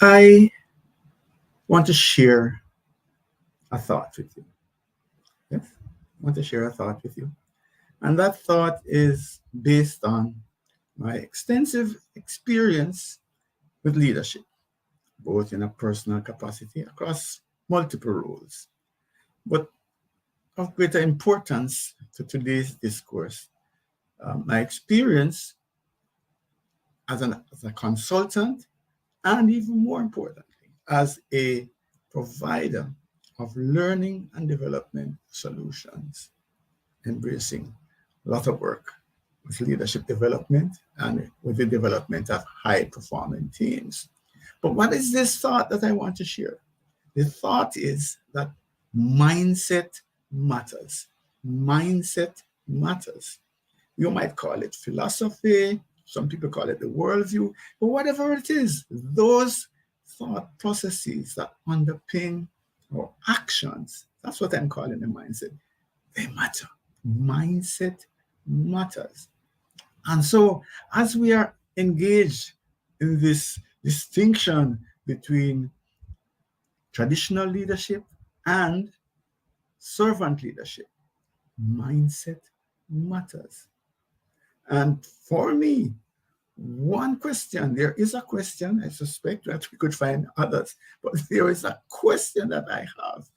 I want to share a thought with you. Yes, I want to share a thought with you. And that thought is based on my extensive experience with leadership, both in a personal capacity across multiple roles. But of greater importance to today's discourse, my experience as a consultant, and even more importantly, as a provider of learning and development solutions, embracing a lot of work with leadership development and with the development of high performing teams. But what is this thought that I want to share? The thought is that mindset matters. Mindset matters. You might call it philosophy, some people call it the worldview, but whatever it is, those thought processes that underpin our actions, that's what I'm calling a mindset. They matter. Mindset matters. And so, as we are engaged in this distinction between traditional leadership and servant leadership, mindset matters. And for me, one question, there is a question, I suspect that we could find others, but there is a question that I have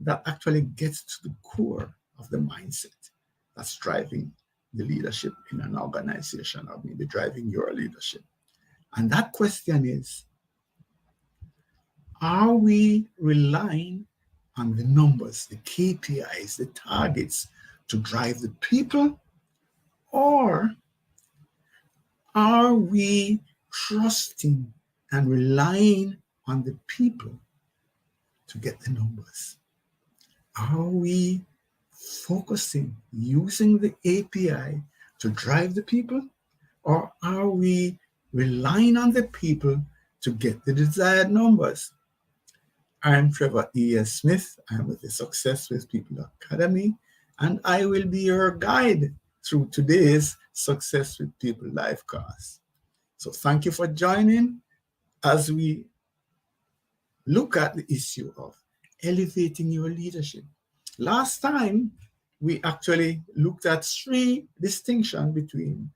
that actually gets to the core of the mindset that's driving the leadership in an organization, or maybe driving your leadership. And that question is, are we relying on the numbers, the KPIs, the targets to drive the people, or are we trusting and relying on the people to get the numbers? Are we focusing, using the API to drive the people, or are we relying on the people to get the desired numbers? I'm Trevor E.S. Smith. I'm with the Success with People Academy, and I will be your guide through today's Success with People live class. So thank you for joining as we look at the issue of elevating your leadership. Last time, we actually looked at three distinctions between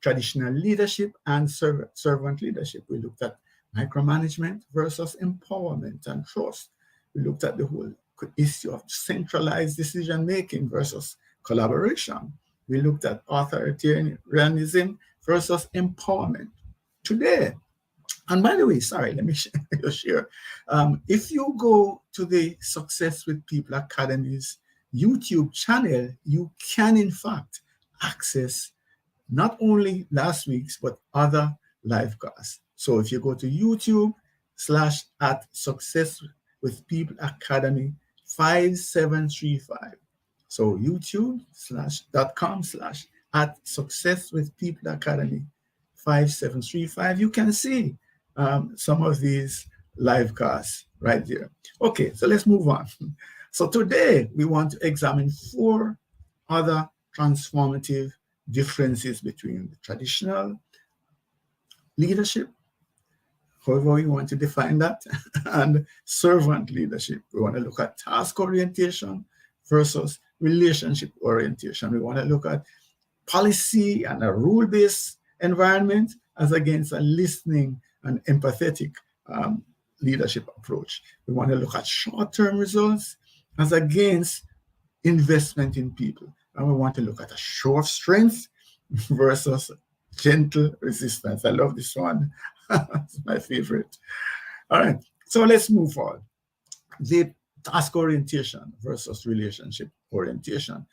traditional leadership and servant leadership. We looked at micromanagement versus empowerment and trust. We looked at the whole issue of centralized decision making versus collaboration. We looked at authoritarianism versus empowerment. Today, and by the way, sorry, let me share. If you go to the Success with People Academy's YouTube channel, you can in fact access not only last week's, but other live class. So if you go to YouTube / Success with People Academy 5735. So YouTube.com / Success with People Academy 5735. You can see some of these live casts right there. Okay, so let's move on. So today we want to examine 4 other transformative differences between the traditional leadership, however we want to define that, and servant leadership. We want to look at task orientation versus relationship orientation. We want to look at policy and a rule-based environment as against a listening and empathetic leadership approach. We want to look at short-term results as against investment in people. And we want to look at a show of strength versus gentle resistance. I love this one. It's my favorite. All right, so let's move forward. The task orientation versus relationship orientation.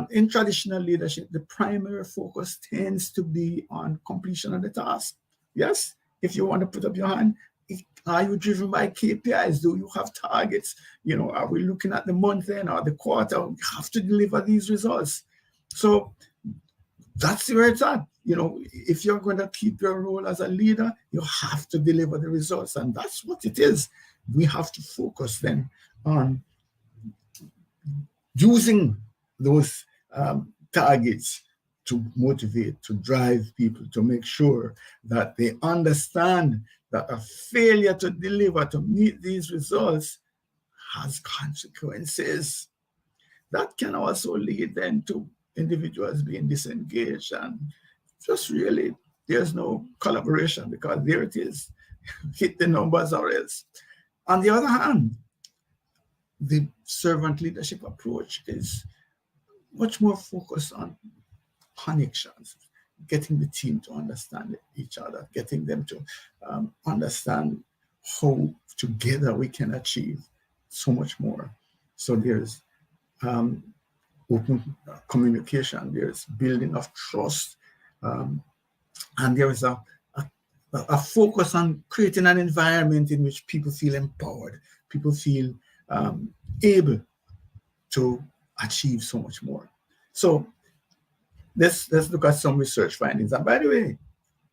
In traditional leadership, the primary focus tends to be on completion of the task. Yes, if you want to put up your hand, are you driven by KPIs? Do you have targets? You know, are we looking at the month end or the quarter? We have to deliver these results. So that's where it's at. You know, if you're going to keep your role as a leader, you have to deliver the results. And that's what it is. We have to focus then on using those targets to motivate, to drive people, to make sure that they understand that a failure to deliver, to meet these results, has consequences. That can also lead then to individuals being disengaged, and just really there's no collaboration, because there it is, hit the numbers or else. On the other hand, the servant leadership approach is much more focused on connections, getting the team to understand each other, getting them to understand how together we can achieve so much more. So there's open communication, there's building of trust, and there is a focus on creating an environment in which people feel empowered, people feel able to achieve so much more. So let's look at some research findings. And by the way,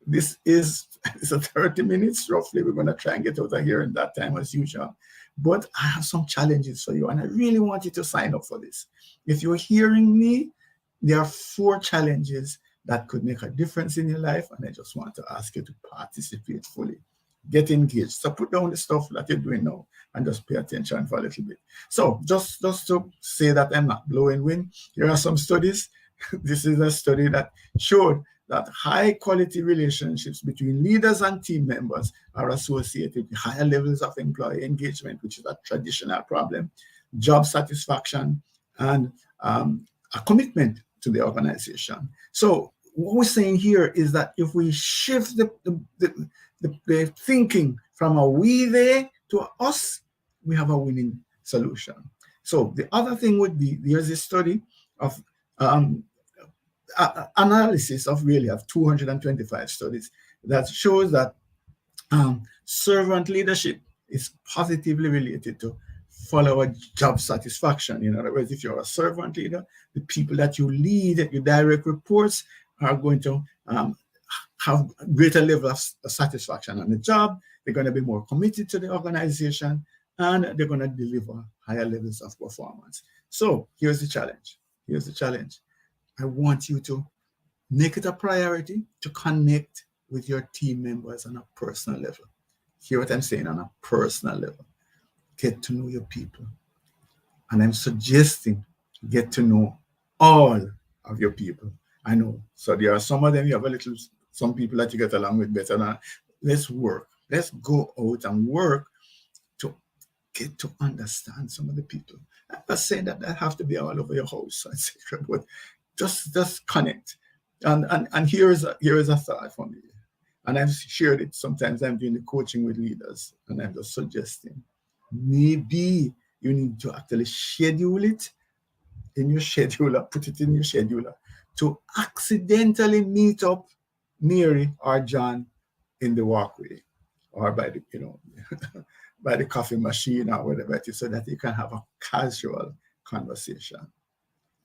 this is it's a 30 minutes roughly. We're going to try and get out of here in that time as usual. But I have some challenges for you, and I really want you to sign up for this. If you're hearing me, there are 4 challenges that could make a difference in your life, and I just want to ask you to participate fully. Get engaged. So put down the stuff that you're doing now and just pay attention for a little bit. So just to say that I'm not blowing wind, here are some studies. This is a study that showed that high quality relationships between leaders and team members are associated with higher levels of employee engagement, which is a traditional problem, job satisfaction, and a commitment to the organization. So what we're saying here is that if we shift the thinking from a we they to a us, we have a winning solution. So the other thing would be, there's a study of analysis of 225 studies that shows that servant leadership is positively related to follower job satisfaction. In other words, if you're a servant leader, the people that you lead, your direct reports, are going to have greater level of satisfaction on the job. They're going to be more committed to the organization, and they're going to deliver higher levels of performance. So here's the challenge. Here's the challenge. I want you to make it a priority to connect with your team members on a personal level. Hear what I'm saying, on a personal level. Get to know your people. And I'm suggesting get to know all of your people. I know. So there are some of them, you have some people that you get along with better. Now, let's work. Let's go out and work to get to understand some of the people. I'm not saying that have to be all over your house, but just connect. And here is a thought for me. And I've shared it sometimes. I'm doing the coaching with leaders, and I'm just suggesting maybe you need to actually schedule it in your scheduler, put it in your scheduler, to accidentally meet up Mary or John in the walkway or by the, by the coffee machine or whatever it is, so that you can have a casual conversation.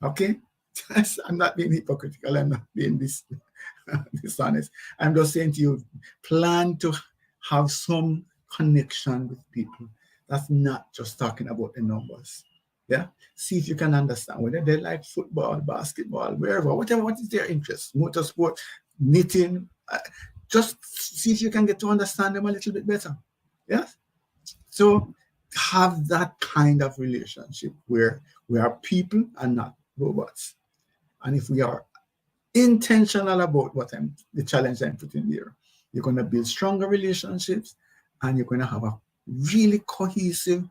Okay? I'm not being hypocritical. I'm not being dishonest. I'm just saying to you, plan to have some connection with people. That's not just talking about the numbers. Yeah. See if you can understand whether they like football, basketball, wherever, whatever, what is their interest, motorsport, knitting. Just see if you can get to understand them a little bit better. Yeah. So have that kind of relationship where we are people and not robots. And if we are intentional about the challenge I'm putting there, you're going to build stronger relationships, and you're going to have a really cohesive,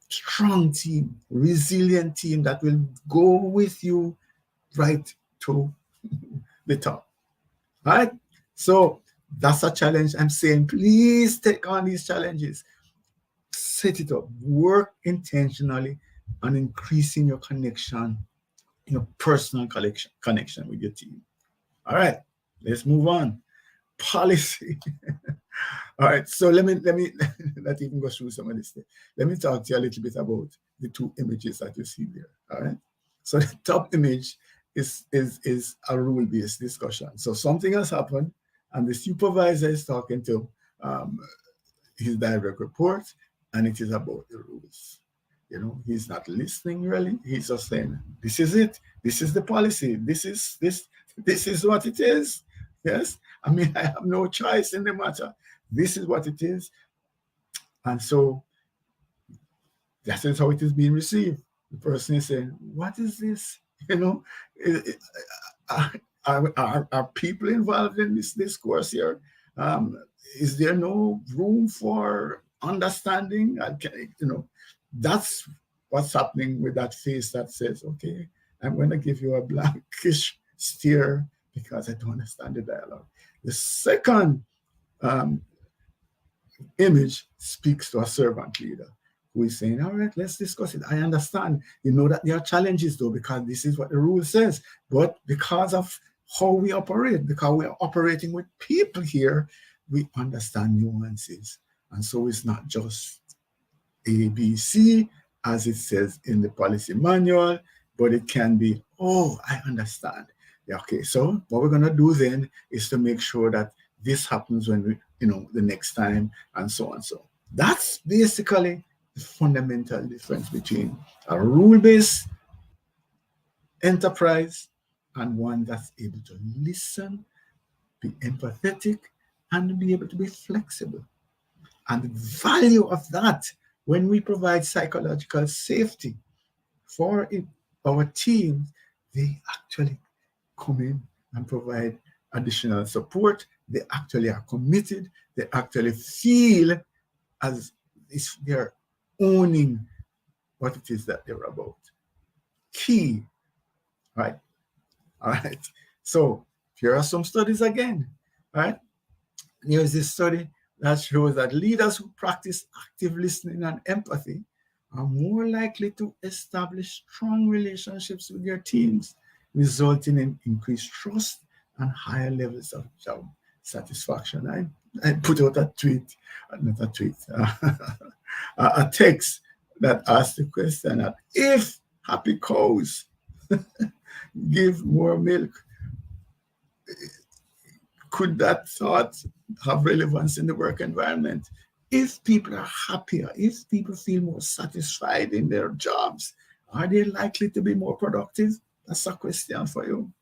strong team, resilient team that will go with you right to the top. All right? So that's a challenge. I'm saying, please take on these challenges. Set it up. Work intentionally on increasing your connection, your personal connection with your team. All right, let's move on. Policy. All right, so let me not even go through some of this thing. Let me talk to you a little bit about the 2 images that you see there. All right, so the top image is a rule-based discussion. So something has happened, and the supervisor is talking to his direct report, and it is about the rules. He's not listening really. He's just saying, this is it. This is the policy. This is what it is. Yes. I mean, I have no choice in the matter. This is what it is. And so that is how it is being received. The person is saying, what is this? You know, are people involved in this discourse here? Is there no room for understanding? You know, that's what's happening with that face that says, okay, I'm going to give you a blankish stare because I don't understand the dialogue. The second um, image speaks to a servant leader who is saying, all right, let's discuss it. I understand. You know that there are challenges though, because this is what the rule says. But because of how we operate, because we are operating with people here, we understand nuances. And so it's not just A, B, C, as it says in the policy manual, but it can be, oh, I understand. Yeah, okay, so what we're going to do then is to make sure that this happens when we, you know, the next time, and so on. So that's basically the fundamental difference between a rule-based enterprise and one that's able to listen, be empathetic, and be able to be flexible. And the value of that, when we provide psychological safety for our teams, they actually come in and provide additional support. They actually are committed. They actually feel as if they're owning what it is that they're about. Key, right? All right. So here are some studies again, right? Here's this study that shows that leaders who practice active listening and empathy are more likely to establish strong relationships with their teams, resulting in increased trust and higher levels of job satisfaction. I put out a tweet, not a tweet, a text that asked the question that if happy cows give more milk, could that thought have relevance in the work environment? If people are happier, if people feel more satisfied in their jobs, are they likely to be more productive? That's a question for you.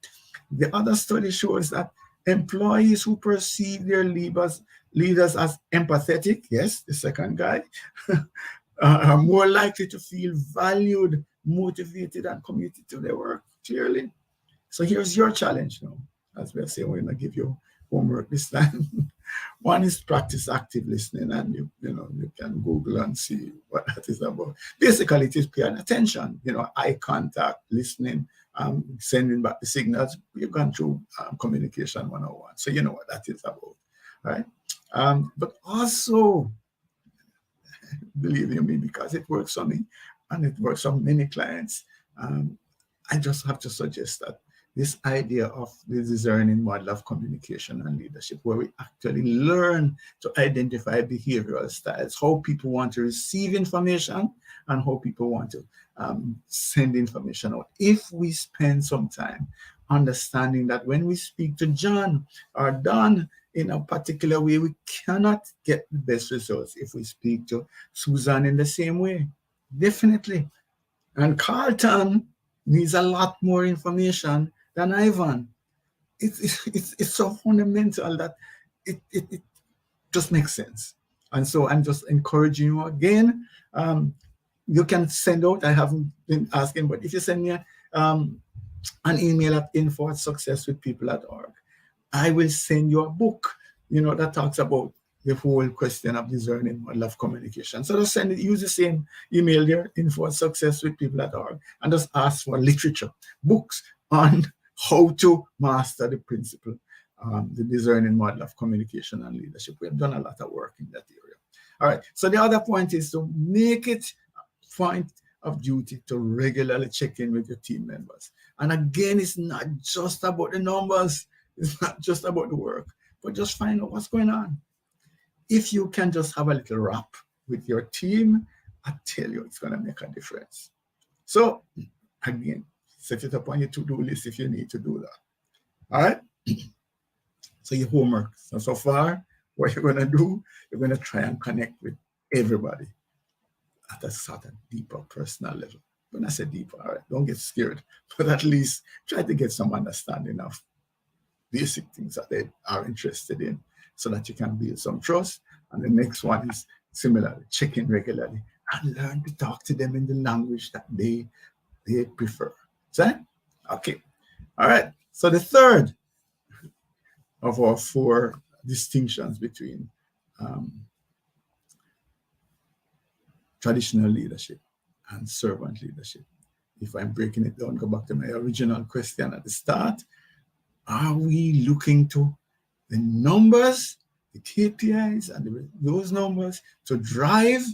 The other study shows that employees who perceive their leaders as empathetic, yes, the second guy, are more likely to feel valued, motivated, and committed to their work, clearly. So here's your challenge now. As we're saying, we're going to give you homework this time. One is practice active listening, and you can Google and see what that is about. Basically, it is paying attention, eye contact, listening, sending back the signals. You've gone through communication 101, so you know what that is about, right? But also, believe you me, because it works for me and it works for many clients, I just have to suggest that this idea of the discerning model of communication and leadership, where we actually learn to identify behavioral styles, how people want to receive information and how people want to send information out. If we spend some time understanding that when we speak to John or Don in a particular way, we cannot get the best results if we speak to Susan in the same way. Definitely. And Carlton needs a lot more information than Ivan. It's so fundamental that it just makes sense. And so I'm just encouraging you again. You can send out, I haven't been asking, but if you send me an email at info@successwithpeople.org, I will send you a book, that talks about the whole question of discerning model of communication. So just send it, use the same email there, info@successwithpeople.org, and just ask for literature, books on how to master the principle, the discerning model of communication and leadership. We have done a lot of work in that area. All right. So the other point is to make it a point of duty to regularly check in with your team members. And again, it's not just about the numbers. It's not just about the work, but just find out what's going on. If you can just have a little rap with your team, I tell you, it's going to make a difference. So again, set it up on your to-do list if you need to do that. All right? So your homework. So far, what you're going to do, you're going to try and connect with everybody at a sort of deeper personal level. When I say deeper, all right, don't get scared, but at least try to get some understanding of basic things that they are interested in, so that you can build some trust. And the next one is similarly, check in regularly and learn to talk to them in the language that they prefer. Is that okay? All right. So the third of our four distinctions between traditional leadership and servant leadership. If I'm breaking it down, go back to my original question at the start. Are we looking to the numbers, the KPIs, and those numbers to drive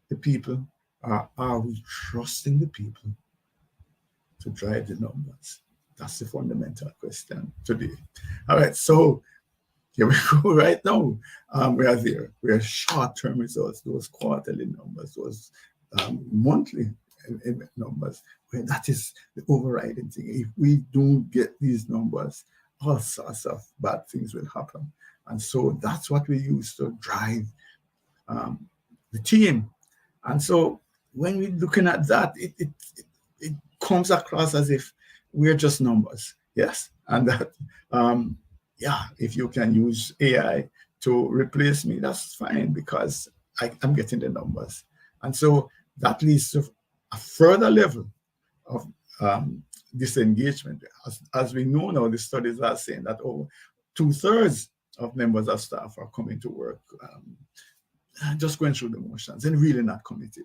the people? Or are we trusting the people to drive the numbers? That's the fundamental question today. All right, so here we go right now. We are there. We are short-term results, those quarterly numbers, those monthly numbers. Well, that is the overriding thing. If we don't get these numbers, all sorts of bad things will happen. And so that's what we use to drive the team. And so when we're looking at that, it comes across as if we're just numbers. Yes. And that, yeah, if you can use AI to replace me, that's fine, because I'm getting the numbers. And so that leads to a further level of disengagement. As we know now, the studies are saying that over 2/3 of members of staff are coming to work just going through the motions and really not committed,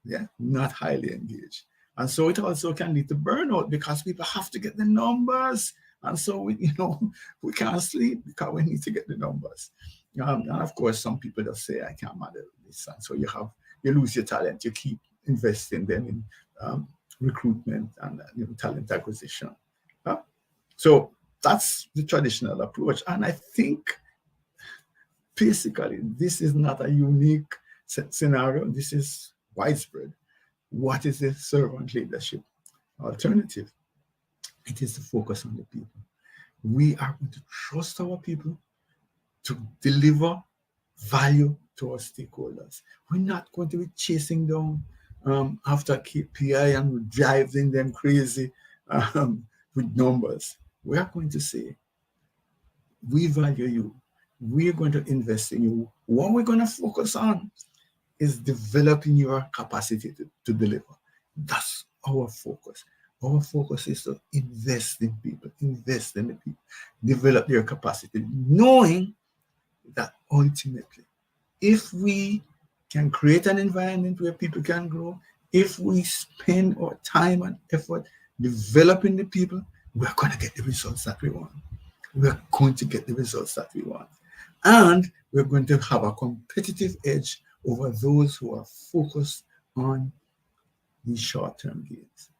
yeah, not highly engaged. And so it also can lead to burnout because people have to get the numbers. And so, we can't sleep because we need to get the numbers. And of course, some people just say, I can't manage this. And so you lose your talent. You keep investing then in recruitment and talent acquisition. So that's the traditional approach. And I think basically this is not a unique scenario. This is widespread. What is the servant leadership alternative? It is to focus on the people. We are going to trust our people to deliver value to our stakeholders. We're not going to be chasing down after KPI and driving them crazy with numbers. We are going to say, we value you. We're going to invest in you. What we're going to focus on is developing your capacity to deliver. That's our focus. Our focus is to invest in people, invest in the people, develop their capacity, knowing that ultimately, if we can create an environment where people can grow, if we spend our time and effort developing the people, we're going to get the results that we want. We're going to get the results that we want. And we're going to have a competitive edge over those who are focused on these short-term gains.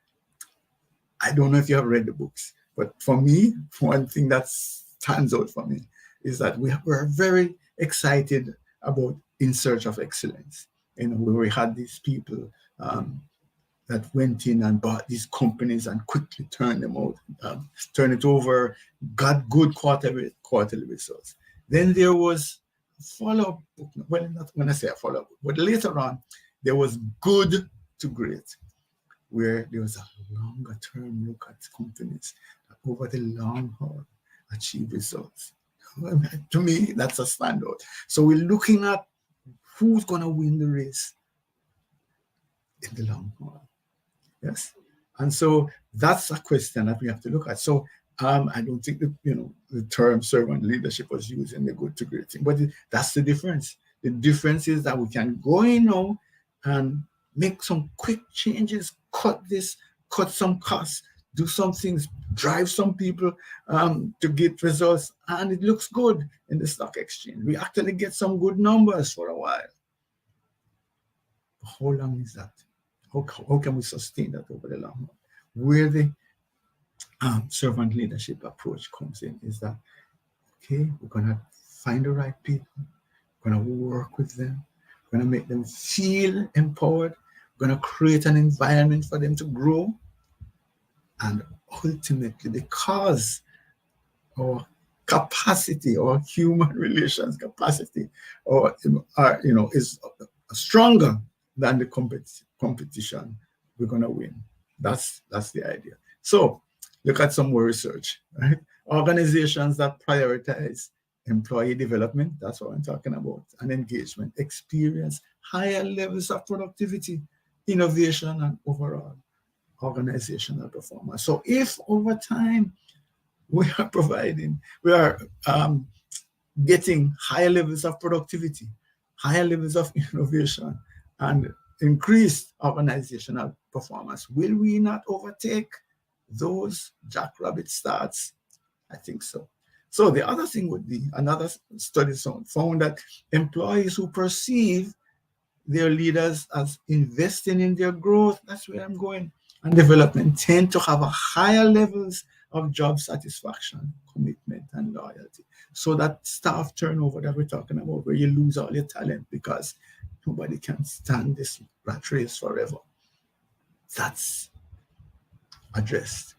I don't know if you have read the books, but for me, one thing that stands out for me is that we're very excited about In Search of Excellence. Where we had these people that went in and bought these companies and quickly turned them out, turn it over, got good quarterly results. Then there was a follow-up book. Well, not when I say a follow-up book, but later on, there was Good to Great, where there was a longer term look at companies that over the long haul achieve results. To me, that's a standout. So we're looking at who's going to win the race in the long haul. Yes. And so that's a question that we have to look at. So I don't think that, the term servant leadership was used in the Good to Great thing, but that's the difference. The difference is that we can go in now and make some quick changes, cut some costs, do some things, drive some people to get results, and it looks good in the stock exchange. We actually get some good numbers for a while. But how long is that? How can we sustain that over the long run? Where the servant leadership approach comes in is that, okay, we're going to find the right people, we're going to work with them, we're going to make them feel empowered, we're going to create an environment for them to grow, and ultimately, because our capacity, our human relations capacity, is stronger than the competition, we're going to win. That's the idea. So look at some more research, right? Organizations that prioritize employee development, that's what I'm talking about, and engagement, experience, higher levels of productivity, innovation, and overall organizational performance. So if over time we are getting higher levels of productivity, higher levels of innovation, and increased organizational performance, will we not overtake those jackrabbit starts? I think so. So the other thing would be, another study found that employees who perceive their leaders as investing in their growth, that's where I'm going, and development, tend to have a higher levels of job satisfaction, commitment, and loyalty. So that staff turnover that we're talking about, where you lose all your talent because nobody can stand this rat race forever, that's addressed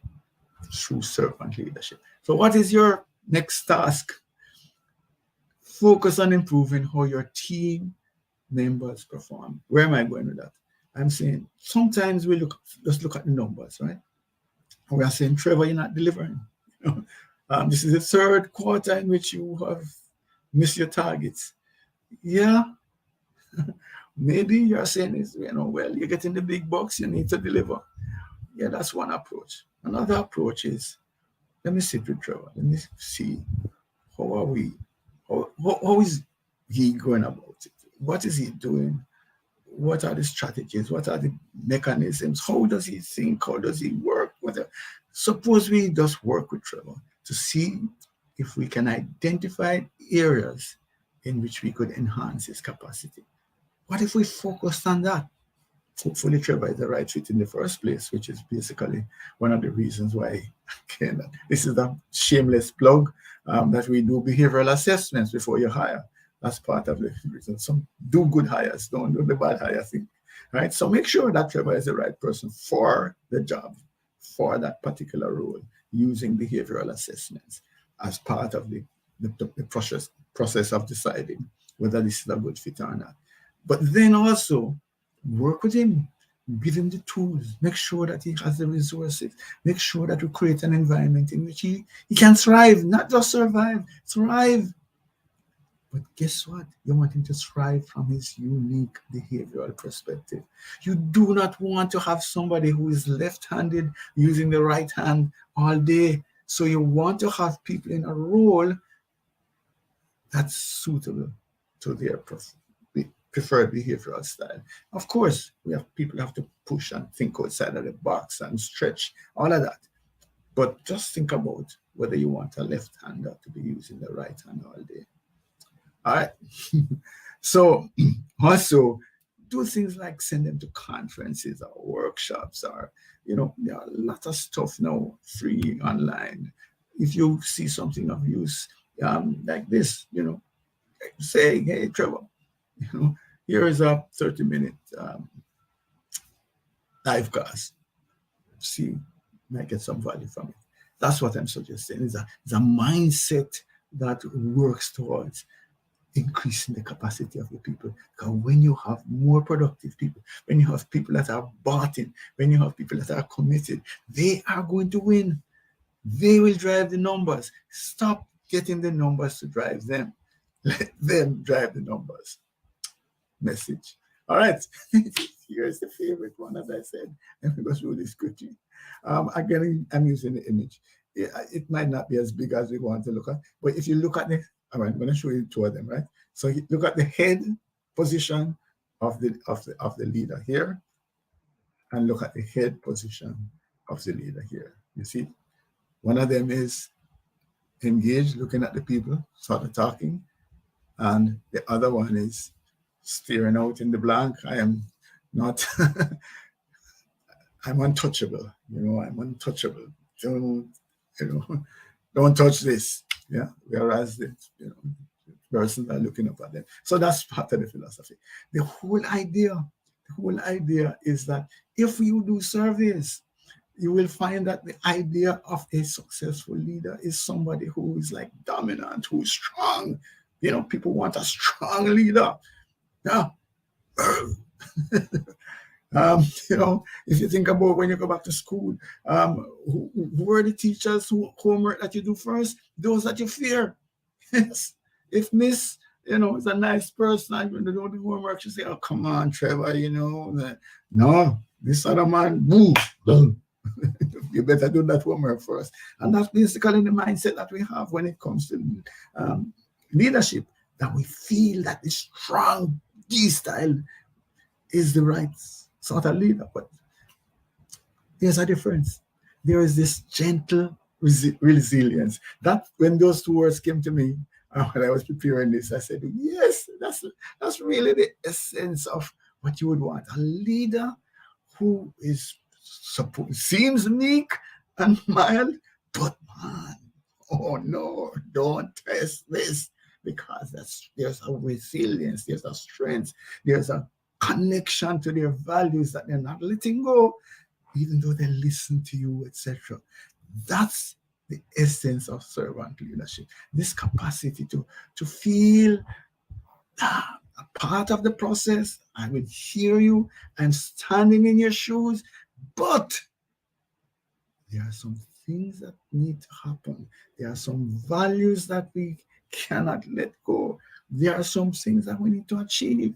through servant leadership. So what is your next task? Focus on improving how your team members perform. Where am I going with that? I'm saying sometimes we just look at the numbers, right? And we are saying, Trevor, you're not delivering. This is the third quarter in which you have missed your targets. Yeah, maybe you're saying is, well, you're getting the big bucks, you need to deliver. Yeah, that's one approach. Another approach is, let me sit with Trevor. Let me see how are we, how is he going about it? What is he doing? What are the strategies? What are the mechanisms? How does he think? How does he work? Suppose we just work with Trevor to see if we can identify areas in which we could enhance his capacity. What if we focused on that? Hopefully Trevor is the right fit in the first place, which is basically one of the reasons why, again, this is a shameless plug, that we do behavioral assessments before you hire. That's part of the reason. Some do good hires, don't do the bad hire thing, right? So make sure that Trevor is the right person for the job, for that particular role, using behavioral assessments as part of the process of deciding whether this is a good fit or not. But then also work with him, give him the tools, make sure that he has the resources, make sure that we create an environment in which he can thrive, not just survive, thrive. But guess what? You want him to thrive from his unique behavioral perspective. You do not want to have somebody who is left-handed using the right hand all day. So you want to have people in a role that's suitable to their preferred behavioral style. Of course, people have to push and think outside of the box and stretch, all of that. But just think about whether you want a left-hander to be using the right hand all day. All right. So also do things like send them to conferences or workshops, or, there are a lot of stuff now free online. If you see something of use like this, say, hey, Trevor, here is a 30-minute live class. See, might get some value from it. That's what I'm suggesting. It's a mindset that works towards increasing the capacity of the people. Because when you have more productive people, when you have people that are bought in, when you have people that are committed, they are going to win. They will drive the numbers. Stop getting the numbers to drive them. Let them drive the numbers. Message. All right. Here's the favorite one, as I said. And we go through this quickly. Again, I'm using the image. It might not be as big as we want to look at, but if you look at I'm going to show you two of them, right? So you look at the head position of the leader here, and look at the head position of the leader here. You see, one of them is engaged, looking at the people, sort of talking, and the other one is staring out in the blank. I am not. I'm untouchable. I'm untouchable. Don't touch this. Yeah, whereas the persons are looking up at them. So that's part of the philosophy. The whole idea is that if you do surveys, you will find that the idea of a successful leader is somebody who is like dominant, who is strong. People want a strong leader. Yeah. If you think about when you go back to school, who are the teachers who homework that you do first? Those that you fear. Yes. If Miss, is a nice person, and when they do the homework, she say, "Oh, come on, Trevor, no, this other man, boo, done." You better do that homework first. And that's basically the mindset that we have when it comes to um, leadership, that we feel that the strong D style is the right sort of leader. But there's a difference. There is this gentle resilience. That when those two words came to me when I was preparing this, I said, yes, that's really the essence of what you would want. A leader who seems meek and mild, but man, oh no, don't test this, because there's a resilience, there's a strength, there's a connection to their values that they're not letting go, even though they listen to you, etc. That's the essence of servant leadership. This capacity to feel a part of the process. I will hear you. I'm standing in your shoes, but there are some things that need to happen. There are some values that we cannot let go. There are some things that we need to achieve.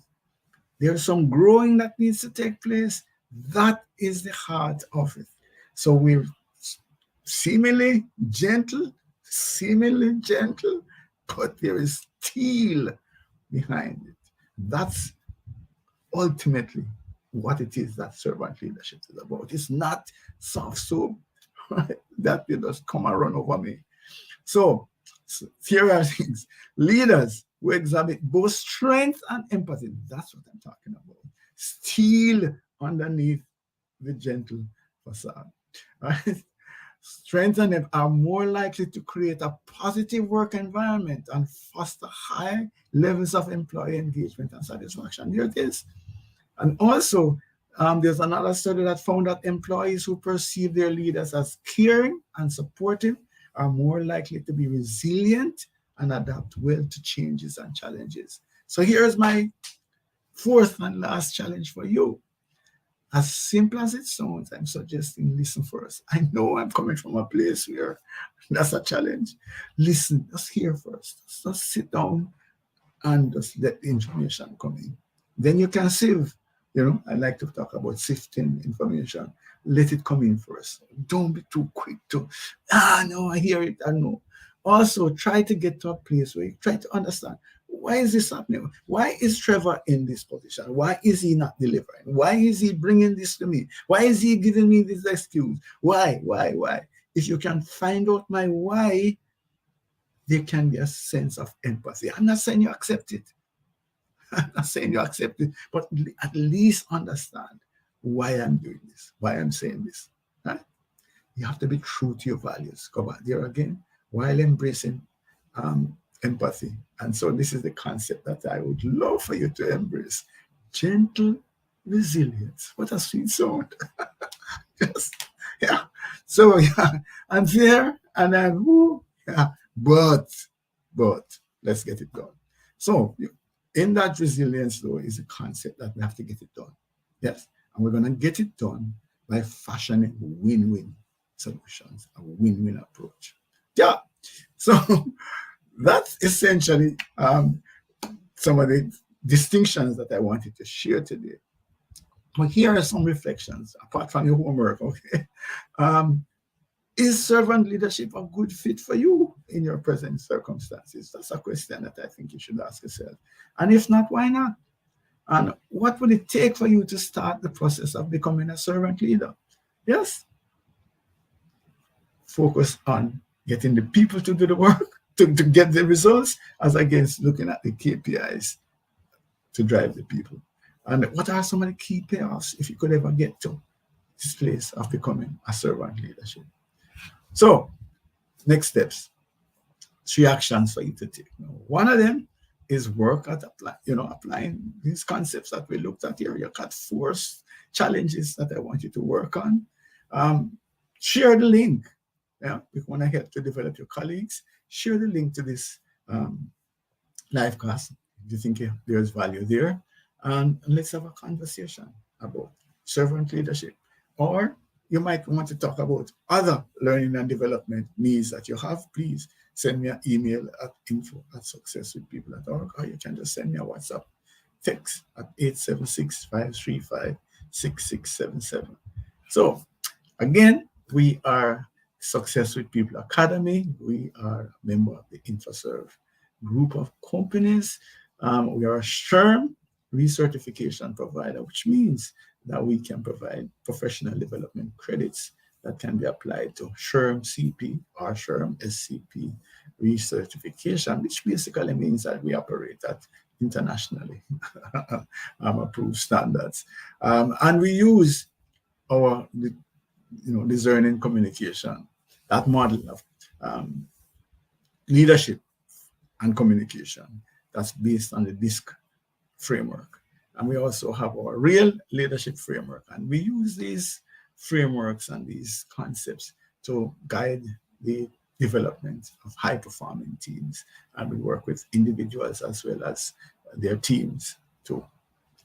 There's some growing that needs to take place. That is the heart of it. So we're seemingly gentle, but there is steel behind it. That's ultimately what it is that servant leadership is about. It's not soft soap, right? That you just come and run over me. So here are things. Leaders who exhibit both strength and empathy. That's what I'm talking about. Steel underneath the gentle facade. Right? Strength and them are more likely to create a positive work environment and foster high levels of employee engagement and satisfaction. Here it is. And also, there's another study that found that employees who perceive their leaders as caring and supportive are more likely to be resilient and adapt well to changes and challenges. So here's my fourth and last challenge for you. As simple as it sounds, I'm suggesting listen first. I know I'm coming from a place where that's a challenge. Listen, just hear first. Just sit down and just let the information come in. Then you can sieve. I like to talk about sifting information. Let it come in first. Don't be too quick to, no, I hear it, I know. Also, try to get to a place where you try to understand, why is this happening? Why is Trevor in this position? Why is he not delivering? Why is he bringing this to me? Why is he giving me this excuse? Why? If you can find out my why, there can be a sense of empathy. I'm not saying you accept it. I'm not saying you accept it, but at least understand why I'm doing this, why I'm saying this. Right? You have to be true to your values. Go back there again, while embracing empathy. And so this is the concept that I would love for you to embrace. Gentle resilience. What a sweet sound. Yes. Yeah. So yeah, I'm there and I'm but let's get it done. So in that resilience, though, is a concept that we have to get it done. Yes. And we're going to get it done by fashioning win-win solutions, a win-win approach. Yeah. So that's essentially some of the distinctions that I wanted to share today. But here are some reflections, apart from your homework, okay? Is servant leadership a good fit for you in your present circumstances? That's a question that I think you should ask yourself. And if not, why not? And what would it take for you to start the process of becoming a servant leader? Yes. Focus on getting the people to do the work, to get the results, as against looking at the KPIs to drive the people. And what are some of the key payoffs if you could ever get to this place of becoming a servant leadership? So, next steps, 3 actions for you to take. One of them is work at applying these concepts that we looked at here. You got 4 challenges that I want you to work on. Share the link. Yeah, if you want to help to develop your colleagues, share the link to this live class if you think there's value there. And let's have a conversation about servant leadership. Or you might want to talk about other learning and development needs that you have, please send me an email at info@successwithpeople.org, or you can just send me a WhatsApp text at 876-535-6677. So again, we are Success with People Academy. We are a member of the InfoServe group of companies. We are a SHRM recertification provider, which means that we can provide professional development credits that can be applied to SHRM CP or SHRM SCP recertification, which basically means that we operate at internationally approved standards. And we use our discerning communication, that model of leadership and communication that's based on the DISC framework. And we also have our real leadership framework. And we use these frameworks and these concepts to guide the development of high-performing teams. And we work with individuals as well as their teams to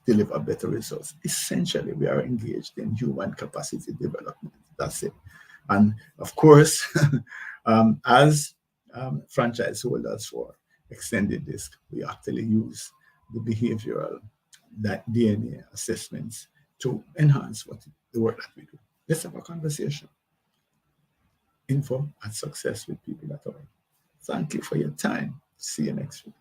deliver better results. Essentially, we are engaged in human capacity development. That's it. And of course, as franchise holders for Extended DISC, we actually use the behavioral DNA assessments to enhance the work that we do. Let's have a conversation. info@successwithpeople.org. Thank you for your time. See you next week.